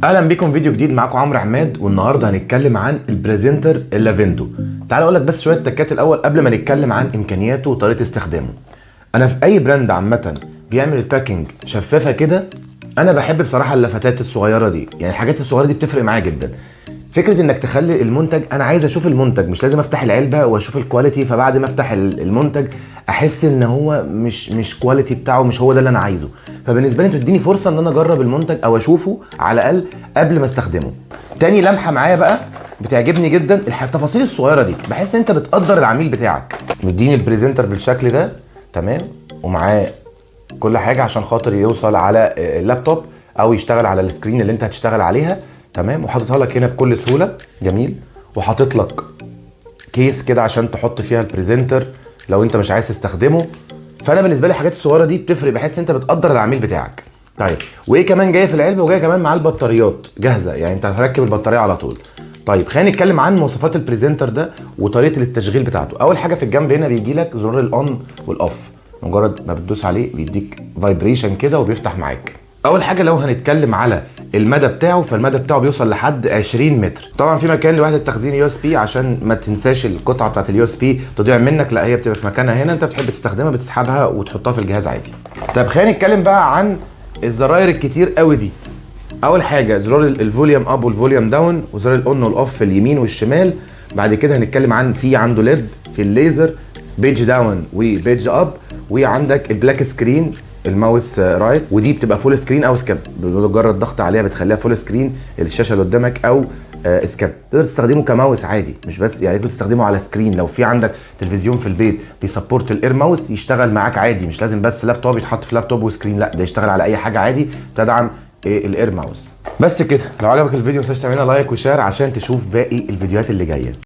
اهلا بيكم فيديو جديد. معاكم عمرو عماد، والنهارده هنتكلم عن البريزنتر اللافيندو. تعال اقول لك بس شويه تكات الاول قبل ما نتكلم عن امكانياته وطريقه استخدامه. انا في اي براند عامه بيعمل الباكينج شفافه كده، انا بحب بصراحه اللفتات الصغيره دي، يعني الحاجات الصغيره دي بتفرق معايا جدا. فكره انك تخلي المنتج، انا عايز اشوف المنتج، مش لازم افتح العلبه واشوف الكواليتي، فبعد ما افتح المنتج احس ان هو مش كواليتي بتاعه، مش هو ده اللي انا عايزه. فبالنسبه لي تديني فرصه ان انا اجرب المنتج او اشوفه على الاقل قبل ما استخدمه. تاني لمحه معايا بقى بتعجبني جدا التفاصيل الصغيره دي، بحس انت بتقدر العميل بتاعك. مديني البريزنتر بالشكل ده تمام، ومعاه كل حاجه عشان خاطر يوصل على اللابتوب او يشتغل على السكرين اللي انت هتشتغل عليها تمام، وحاططها لك هنا بكل سهوله. جميل. وحاطط لك كيس كده عشان تحط فيها البريزنتر لو انت مش عايز تستخدمه. فانا بالنسبه لي الحاجات الصغيره دي بتفرق، بحس انت بتقدر العميل بتاعك. طيب وايه كمان جايه في العلبه؟ وجايه كمان مع البطاريات جاهزه، يعني انت هتركب البطاريه على طول. طيب خلينا نتكلم عن مواصفات البريزنتر ده وطريقه التشغيل بتاعته. اول حاجه في الجنب هنا بيجي لك زرار الاون والاوف، مجرد ما بتدوس عليه بيديك فايبريشن كده وبيفتح معاك. اول حاجه لو هنتكلم على المدى بتاعه، فالمدى بتاعه بيوصل لحد 20 متر. طبعا في مكان لوحده تخزين يو اس بي عشان ما تنساش القطعه بتاعت اليو اس بي تضيع منك، لا هي بتبقى في مكانها هنا، انت بتحب تستخدمها بتسحبها وتحطها في الجهاز عادي. طب خلينا نتكلم بقى عن الزراير الكتير قوي دي. اول حاجه زرار الفوليوم اب والفوليوم داون، وزرار الاون والاوف في اليمين والشمال. بعد كده هنتكلم عن في عنده ليد في الليزر، بيج داون وبيج اب، وعندك البلاك سكرين الماوس رايت، ودي بتبقى فول سكرين او سكاب، بمجرد ضغط عليها بتخليها فول سكرين الشاشه اللي قدامك، او سكاب. تقدر تستخدمه كماوس عادي، مش بس يعني تقدر تستخدمه على سكرين. لو في عندك تلفزيون في البيت بيسبورت الاير ماوس يشتغل معاك عادي، مش لازم بس لابتوب يتحط في لابتوب وسكرين، لا ده يشتغل على اي حاجه عادي تدعم الاير ماوس. بس كده، لو عجبك الفيديو ما تنساش تعملنا لايك وشير عشان تشوف باقي الفيديوهات اللي جايه.